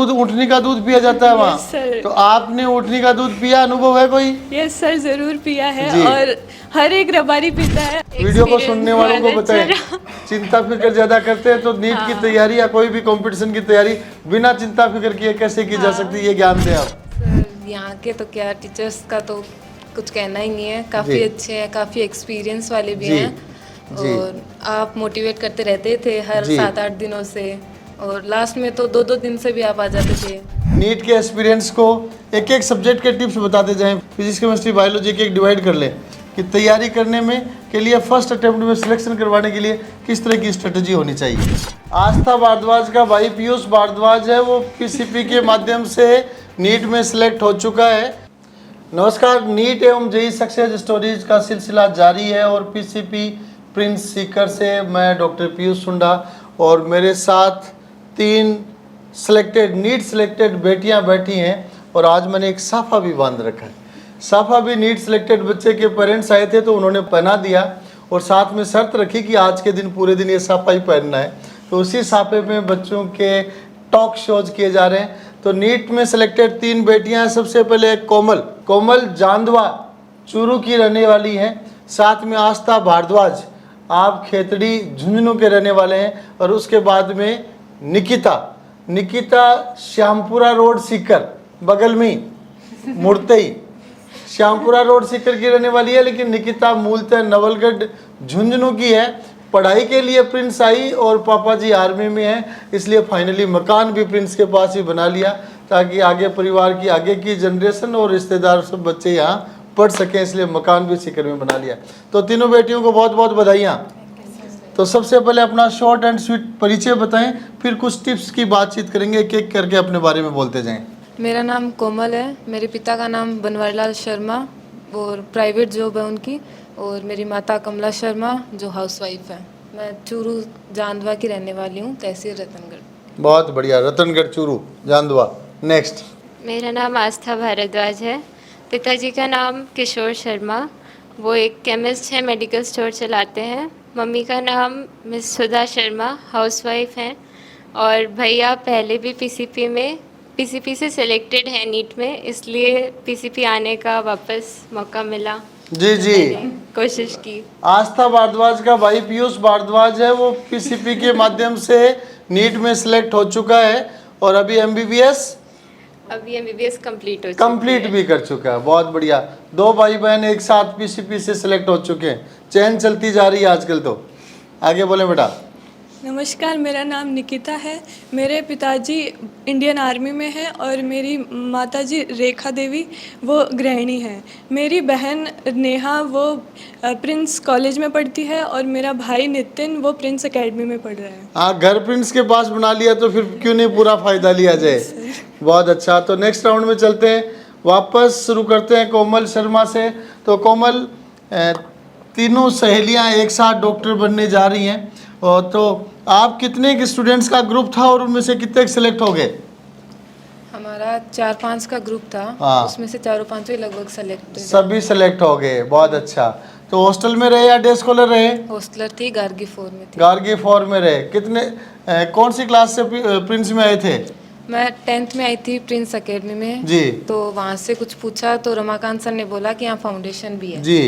दूध ऊँटनी का दूध पिया जाता है वहाँ। सर। तो आपने ऊँटनी का दूध पिया, अनुभव है कोई? यस सर, जरूर पिया है जी। और हर एक रबारी पीता है। वीडियो को Experience सुनने वालों को बहुत अच्छा बताएं, रहा। चिंता फिक्र ज्यादा करते हैं तो नीट की तैयारी या कोई भी कंपटीशन की तैयारी बिना चिंता फिक्र किए कैसे की जा सकती है, ये ज्ञान दें आप। सर यहाँ के तो क्या टीचर्स का तो कुछ कहना ही नहीं है, जी। काफ़ी अच्छे हैं, काफ़ी एक्सपीरियंस वाले भी जी। हैं। जी। और आप मोटिवेट करते रहते थे हर जी। 7-8 दिनों से, और लास्ट में तो 2-2 दिन से भी आप आ जाते थे। नीट के एक्सपीरियंस को एक एक सब्जेक्ट के टिप्स बताते जाएं, फिजिक्स केमिस्ट्री बायोलॉजी के एक डिवाइड कर लें कि तैयारी करने में के लिए फर्स्ट अटेम्प्ट में सिलेक्शन करवाने के लिए किस तरह की स्ट्रेटजी होनी चाहिए। आस्था भारद्वाज का भाई पीयूष भारद्वाज है, वो पीसीपी के माध्यम से नीट में सिलेक्ट हो चुका है। नमस्कार, नीट एवं जेईई सक्सेस स्टोरीज का सिलसिला जारी है और पीसीपी प्रिंस सीकर से मैं डॉक्टर पीयूष सुंडा और मेरे साथ 3 सिलेक्टेड नीट सिलेक्टेड बेटियां बैठी हैं और आज मैंने एक साफा भी बांध रखा है। साफा भी नीट सिलेक्टेड बच्चे के पेरेंट्स आए थे तो उन्होंने पहना दिया और साथ में शर्त रखी कि आज के दिन पूरे दिन ये साफा ही पहनना है। तो उसी साफे में बच्चों के टॉक शोज किए जा रहे हैं। तो नीट में सिलेक्टेड 3 बेटियां हैं। सबसे पहले कोमल जांदवा चूरू की रहने वाली हैं, साथ में आस्था भारद्वाज, आप खेतड़ी झुंझुनू के रहने वाले हैं, और उसके बाद में निकिता श्यामपुरा रोड सीकर, बगल में ही मुड़ते ही श्यामपुरा रोड सीकर की रहने वाली है, लेकिन निकिता मूलतः नवलगढ़ झुंझुनू की है। पढ़ाई के लिए प्रिंस आई और पापा जी आर्मी में हैं, इसलिए फाइनली मकान भी प्रिंस के पास ही बना लिया ताकि आगे परिवार की आगे की जनरेशन और रिश्तेदार सब बच्चे यहाँ पढ़ सकें, इसलिए मकान भी सीकर में बना लिया। तो तीनों बेटियों को बहुत बहुत बधाइयाँ। तो सबसे पहले अपना शॉर्ट एंड स्वीट परिचय बताएं, फिर कुछ टिप्स की बातचीत करेंगे, एक एक करके अपने बारे में बोलते जाएं। मेरा नाम कोमल है, मेरे पिता का नाम बनवारीलाल शर्मा और प्राइवेट जॉब है उनकी, और मेरी माता कमला शर्मा जो हाउसवाइफ है। मैं चूरू जांदवा की रहने वाली हूँ, तहसील रतनगढ़। बहुत बढ़िया, रतनगढ़ चूरू जांदवा। नेक्स्ट। मेरा नाम आस्था भारद्वाज है। पिताजी का नाम किशोर शर्मा, वो एक केमिस्ट है, मेडिकल स्टोर चलाते हैं। मम्मी का नाम मिस सुधा शर्मा, हाउसवाइफ हैं। और भैया पहले भी पीसीपी से सिलेक्टेड है नीट में, इसलिए पीसीपी आने का वापस मौका मिला। जी जी, कोशिश की। आस्था भारद्वाज का भाई पीयूष भारद्वाज है, वो पीसीपी के माध्यम से नीट में सिलेक्ट हो चुका है और अभी एमबीबीएस कंप्लीट भी कर चुका है। बहुत बढ़िया, 2 भाई बहन एक साथ पीसीपी से सिलेक्ट हो चुके हैं। चैन चलती जा रही है आजकल। तो आगे बोले बेटा। नमस्कार, मेरा नाम निकिता है। मेरे पिताजी इंडियन आर्मी में हैं और मेरी माताजी रेखा देवी वो गृहिणी हैं। मेरी बहन नेहा वो प्रिंस कॉलेज में पढ़ती है और मेरा भाई नितिन वो प्रिंस एकेडमी में पढ़ रहा है। हाँ, घर प्रिंस के पास बना लिया तो फिर क्यों नहीं पूरा फायदा लिया जाए। बहुत अच्छा, तो नेक्स्ट राउंड में चलते हैं। वापस शुरू करते हैं कोमल शर्मा से। तो कोमल, तीनों सहेलियां एक साथ डॉक्टर बनने जा रही हैं, और तो आप कितने के स्टूडेंट्स का ग्रुप था और उनमें से कितने सिलेक्ट हो गए? हमारा 4-5 का ग्रुप था। हाँ। उसमें से 4-5 लगभग सेलेक्ट, सभी सिलेक्ट हो गए। बहुत अच्छा। तो हॉस्टल में रहे या डे स्कॉलर रहे? हॉस्टलर थी, गार्गी 4 में थी। गार्गी 4 में रहे। कितने कौन सी क्लास से प्रिंस में आए थे? मैं 10th में आई थी प्रिंस एकेडमी में जी। तो वहाँ से कुछ पूछा तो रमाकांत सर ने बोला कि यहाँ फाउंडेशन भी है। जी।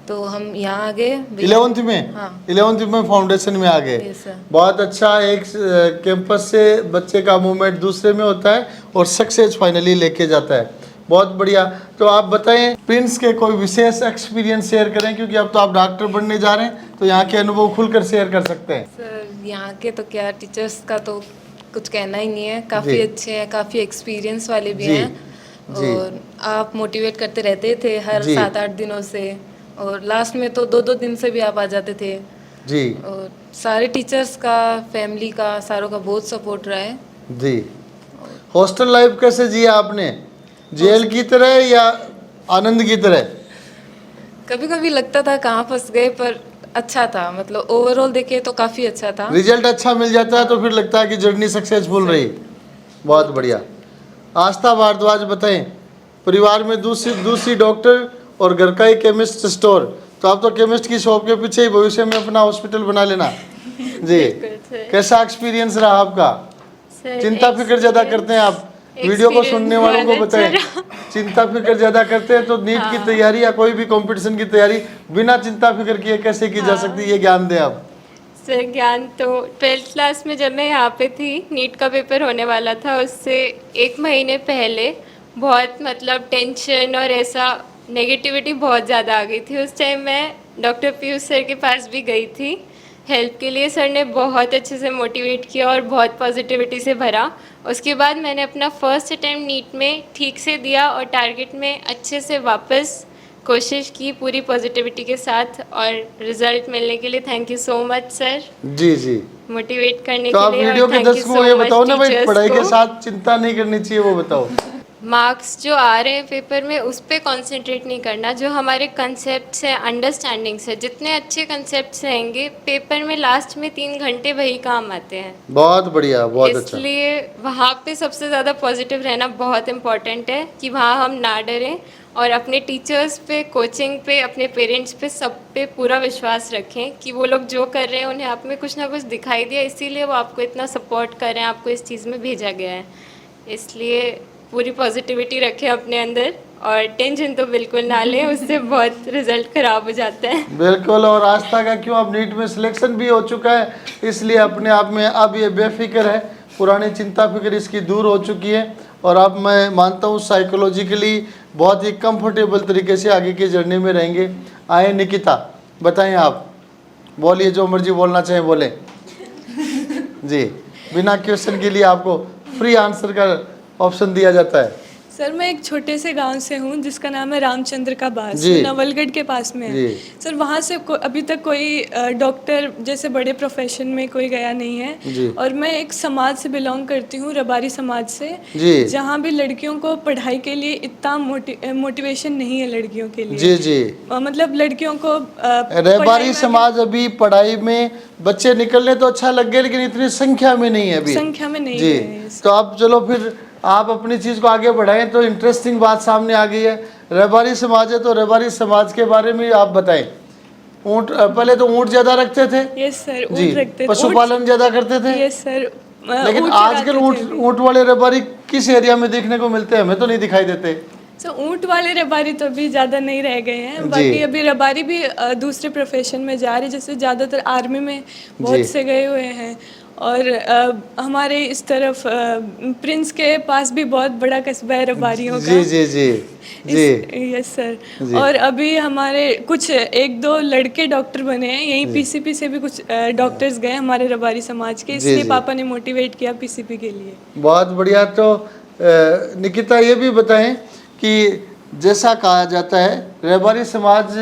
तो हम यहाँ आ गए 11th में। हाँ। 11th में फाउंडेशन में आ गए। Yes, sir। बहुत अच्छा। एक कैंपस से बच्चे का मूवमेंट दूसरे में होता है और सक्सेस फाइनली लेके जाता है। बहुत बढ़िया। तो आप बताएं, प्रिंस के कोई विशेष एक्सपीरियंस शेयर करें, क्योंकि अब तो आप डॉक्टर बनने जा रहे हैं तो यहाँ के अनुभव खुलकर शेयर कर सकते हैं। सर यहाँ के तो क्या टीचर्स का तो कुछ कहना ही नहीं है, काफ़ी अच्छे हैं, काफ़ी एक्सपीरियंस वाले भी हैं। और आप मोटिवेट करते रहते थे हर 7-8 दिनों से, और लास्ट में तो 2-2 दिन से भी आप आ जाते थे। जी। और सारे टीचर्स का, फैमिली का, सारों का बहुत सपोर्ट रहा है। जी। हॉस्टल लाइफ कैसे जिया आपने? जेल की तरह या आनंद की तरह? कभी कभी लगता था कहाँ फंस गए, पर अच्छा था, मतलब ओवरऑल देखे तो काफ़ी अच्छा था। रिजल्ट अच्छा मिल जाता है तो फिर लगता है कि जर्नी सक्सेसफुल रही। बहुत बढ़िया। आस्था भारद्वाज बताएं, परिवार में दूसरी डॉक्टर और घर का ही केमिस्ट स्टोर, तो आप तो केमिस्ट की शॉप के पीछे ही भविष्य में अपना हॉस्पिटल बना लेना। जी। कैसा एक्सपीरियंस रहा आपका? सर, चिंता फिक्र ज्यादा करते हैं आप? वीडियो को सुनने वालों को बहुत बताएं, अच्छा चिंता फिक्र ज्यादा करते हैं तो नीट की तैयारी या कोई भी कंपटीशन की तैयारी बिना चिंता फिक्र किए कैसे की जा सकती है, ये ज्ञान दें आप। सर ज्ञान तो 12th क्लास में जब मैं यहाँ पे थी, नीट का पेपर होने वाला था, उससे 1 महीने पहले बहुत मतलब टेंशन और ऐसा नेगेटिविटी बहुत ज़्यादा आ गई थी। उस टाइम मैं डॉक्टर पीयूष सर के पास भी गई थी हेल्प के लिए। सर ने बहुत अच्छे से मोटिवेट किया और बहुत पॉजिटिविटी से भरा। उसके बाद मैंने अपना फर्स्ट अटैम्प्ट नीट में ठीक से दिया और टारगेट में अच्छे से वापस कोशिश की पूरी पॉजिटिविटी के साथ, और रिजल्ट मिलने के लिए thank you so much sir, जी जी। मोटिवेट करने तो के आप लिए। वीडियो और के थैंक यू दर्शकों सो को ये मच बताओ ना भाई, टीचर्स पढ़ाई के को। साथ चिंता नहीं करनी चाहिए, वो बताओ। मार्क्स जो आ रहे हैं पेपर में उस पर कॉन्सेंट्रेट नहीं करना। जो हमारे कंसेप्ट्स हैं, अंडरस्टैंडिंग्स है, जितने अच्छे कंसेप्ट्स रहेंगे पेपर में लास्ट में 3 घंटे वही काम आते हैं। बहुत बढ़िया, बहुत अच्छा। इसलिए वहाँ पे सबसे ज़्यादा पॉजिटिव रहना बहुत इम्पॉर्टेंट है कि वहाँ हम ना डरें और अपने टीचर्स पे, कोचिंग पे, अपने पेरेंट्स पे, सब पे पूरा विश्वास रखें कि वो लोग जो कर रहे हैं उन्हें आप में कुछ ना कुछ दिखाई दिया, इसीलिए वो आपको इतना सपोर्ट कर रहे हैं, आपको इस चीज़ में भेजा गया है। इसलिए पूरी पॉजिटिविटी रखें अपने अंदर और टेंशन तो बिल्कुल ना लें, उससे बहुत रिजल्ट ख़राब हो जाता है। बिल्कुल। और आस्था का क्यों, अब नीट में सिलेक्शन भी हो चुका है, इसलिए अपने आप में अब ये बेफिक्र है, पुरानी चिंता फिक्र इसकी दूर हो चुकी है। और अब मैं मानता हूँ साइकोलॉजिकली बहुत ही कंफर्टेबल तरीके से आगे की जर्नी में रहेंगे। आए निकिता, बताएं आप, बोलिए, जो मर्जी बोलना चाहें बोलें। जी, बिना क्वेश्चन के लिए आपको फ्री आंसर का ऑप्शन दिया जाता है। सर मैं एक छोटे से गांव से हूँ जिसका नाम है रामचंद्र का बास, जी। जो नवलगढ़ के पास में है। जी। सर वहाँ से अभी तक कोई डॉक्टर जैसे बड़े प्रोफेशन में कोई गया नहीं है। जी। और मैं एक समाज से बिलोंग करती हूँ, रबारी समाज से, जी। जहाँ भी लड़कियों को पढ़ाई के लिए इतना मोटिवेशन नहीं है लड़कियों के लिए। जी जी। मतलब लड़कियों को रबारी समाज अभी पढ़ाई में बच्चे निकलने तो अच्छा लग गए, लेकिन इतनी संख्या में नहीं है अभी, संख्या में नहीं जी है। तो अब चलो फिर आप अपनी चीज़ को आगे बढ़ाएं। तो इंटरेस्टिंग बात सामने आ गई है, रबारी समाज है, तो रबारी समाज के बारे में आप बताएं। ऊँट, पहले तो ऊँट ज़्यादा रखते थे? यस सर, जी। ऊँट रखते थे। पशुपालन ज़्यादा करते थे? Yes sir. लेकिन आजकल ऊँट वाले रबारी किस एरिया में देखने को मिलते हैं? हमें तो नहीं दिखाई देते। तो ऊँट वाले रबारी तो अभी ज़्यादा नहीं रह गए हैं। बाकी अभी रबारी भी दूसरे प्रोफेशन में जा रहे हैं, जैसे ज़्यादातर आर्मी में बहुत से गए हुए हैं। और हमारे इस तरफ प्रिंस के पास भी बहुत बड़ा कस्बा है रबारियों का। जी जी जी जी। Yes sir. और अभी हमारे कुछ 1-2 लड़के डॉक्टर बने हैं, यहीं पीसीपी से भी कुछ डॉक्टर्स गए हमारे रबारी समाज के, इसलिए पापा ने मोटिवेट किया पीसीपी के लिए। बहुत बढ़िया। तो निकिता ये भी बताएं कि जैसा कहा जाता है रबारी समाज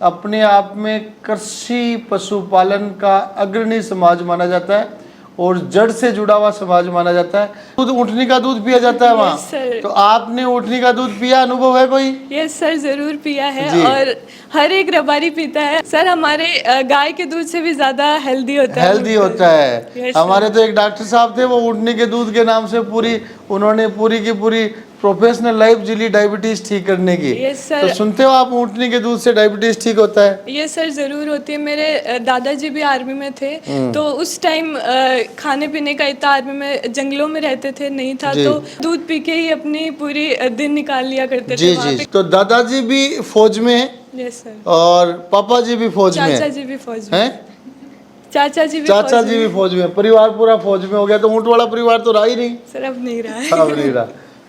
अपने आप में कृषि पशुपालन का अग्रणी समाज माना जाता है और जड़ से जुड़ा हुआ समाज माना जाता है। दूध, ऊँटनी का दूध पिया जाता है वहाँ। सर। तो आपने ऊँटनी का दूध पिया, अनुभव है कोई? यस सर, जरूर पिया है और हर एक रबारी पीता है सर। हमारे गाय के दूध से भी ज्यादा हेल्दी होता है। हेल्दी होता है। हमारे तो एक डॉक्टर साहब थे, वो ऊँटनी के दूध के नाम से उन्होंने पूरी की पूरी प्रोफेशनल लाइफ जी ली डायबिटीज ठीक करने की। Yes sir. तो सुनते हो आप, ऊँटनी के दूध से डायबिटीज ठीक होता है? यस सर, जरूर होती है। मेरे दादाजी भी आर्मी में थे, तो उस टाइम खाने पीने का इतना, आर्मी में जंगलों में रहते थे, नहीं था, तो दूध पी के ही अपनी पूरी दिन निकाल लिया करते थे वहाँ पे। तो दादाजी भी फौज में हैं? Yes sir. और पापा जी भी फौज में हैं? चाचा जी भी फौज में हैं? चाचा जी भी फौज में। परिवार पूरा फौज में हो गया, तो ऊँट वाला परिवार तो रहा ही नहीं। सर अब नहीं रहा है। अब नहीं रहा।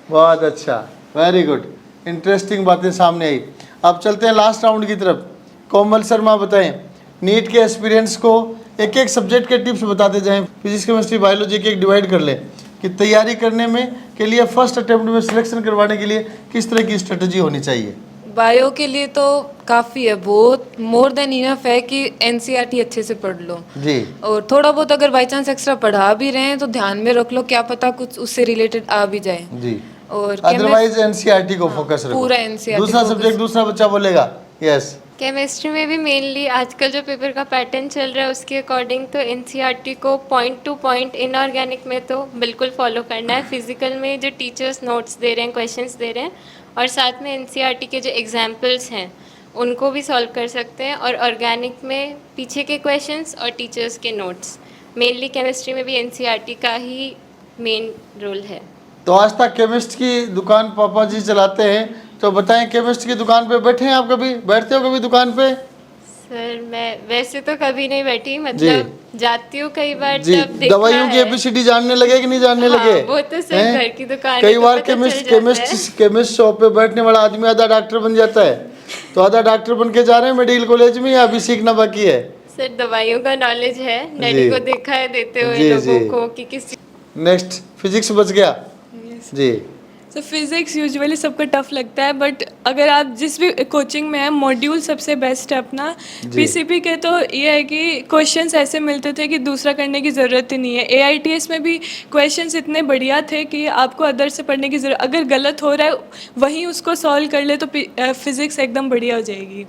बहुत अच्छा, वेरी गुड, इंटरेस्टिंग बातें सामने आई। अब चलते हैं लास्ट राउंड की तरफ। कोमल शर्मा बताएं, नीट के एक्सपीरियंस को एक एक सब्जेक्ट के टिप्स बताते जाएं। फिजिक्स केमिस्ट्री बायोलॉजी एक डिवाइड कर लें कि तैयारी करने में के लिए फर्स्ट अटेम्प्ट में सिलेक्शन करवाने के लिए किस तरह की स्ट्रेटजी होनी चाहिए? बायो के लिए तो काफ़ी है, बहुत मोर देन इनफ है कि एनसीईआरटी अच्छे से पढ़ लो जी। और थोड़ा बहुत अगर बाई चांस एक्स्ट्रा पढ़ा भी रहे हैं तो ध्यान में रख लो, क्या पता कुछ उससे रिलेटेड आ भी जाए जी। और अदरवाइज एनसीईआरटी को फोकस रखो, पूरा NCERT दूसरा सब्जेक्ट दूसरा बच्चा बोलेगा। यस। केमिस्ट्री में भी मेनली आजकल जो पेपर का पैटर्न चल रहा है उसके अकॉर्डिंग तो एनसीईआरटी को पॉइंट टू पॉइंट, इनऑर्गेनिक में तो बिल्कुल फॉलो करना है। फिजिकल में जो टीचर्स नोट्स दे रहे हैं, क्वेश्चंस दे रहे हैं, और साथ में एनसीईआरटी के जो एग्जाम्पल्स हैं उनको भी सॉल्व कर सकते हैं। और ऑर्गेनिक में पीछे के क्वेश्चंस और टीचर्स के नोट्स। मेनली केमिस्ट्री में भी एनसीईआरटी का ही मेन रोल है। तो आज तक केमिस्ट की दुकान पापा जी चलाते हैं, तो बताएं केमिस्ट की दुकान पे बैठे हैं आप, कभी बैठते हो कभी दुकान पे? सर मैं वैसे तो कभी नहीं बैठी, मतलब जाती हूँ कई बार जी, तब देखा दवाइयों की है। एबीसीडी जानने लगे कि नहीं जानने हाँ, लगे? वो तो सिर्फ हैं? घर की दुकान है कई तो बार पता चल जाता केमिस्ट शॉप पे बैठने वाला आदमी आधा डॉक्टर बन जाता है। तो आधा डॉक्टर बन के जा रहे हैं मेडिकल कॉलेज में, या अभी सीखना बाकी है? सर दवाइयों का नॉलेज है, डैडी को देखा है देते हुए जी, लोगों जी। को कि किस नेक्स्ट फिजिक्स बच गया जी। तो फिज़िक्स यूजुअली सबको टफ लगता है, बट अगर आप जिस भी कोचिंग में हैं, मॉड्यूल सबसे बेस्ट है अपना। पीसीपी के तो ये है कि क्वेश्चंस ऐसे मिलते थे कि दूसरा करने की ज़रूरत ही नहीं है। एआईटीएस में भी क्वेश्चंस इतने बढ़िया थे कि आपको अदर से पढ़ने की ज़रूरत, अगर गलत हो रहा है वहीं उसको सॉल्व कर ले तो फिज़िक्स एकदम बढ़िया हो जाएगी।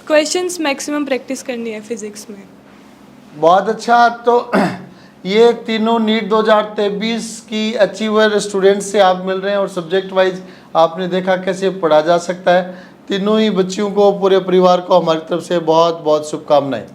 क्वेश्चंस मैक्सिमम प्रैक्टिस करनी है फिज़िक्स में। बहुत अच्छा। तो ये तीनों नीट 2023 की अचीवर स्टूडेंट्स से आप मिल रहे हैं, और सब्जेक्ट वाइज आपने देखा कैसे पढ़ा जा सकता है। तीनों ही बच्चियों को, पूरे परिवार को हमारी तरफ से बहुत बहुत शुभकामनाएं।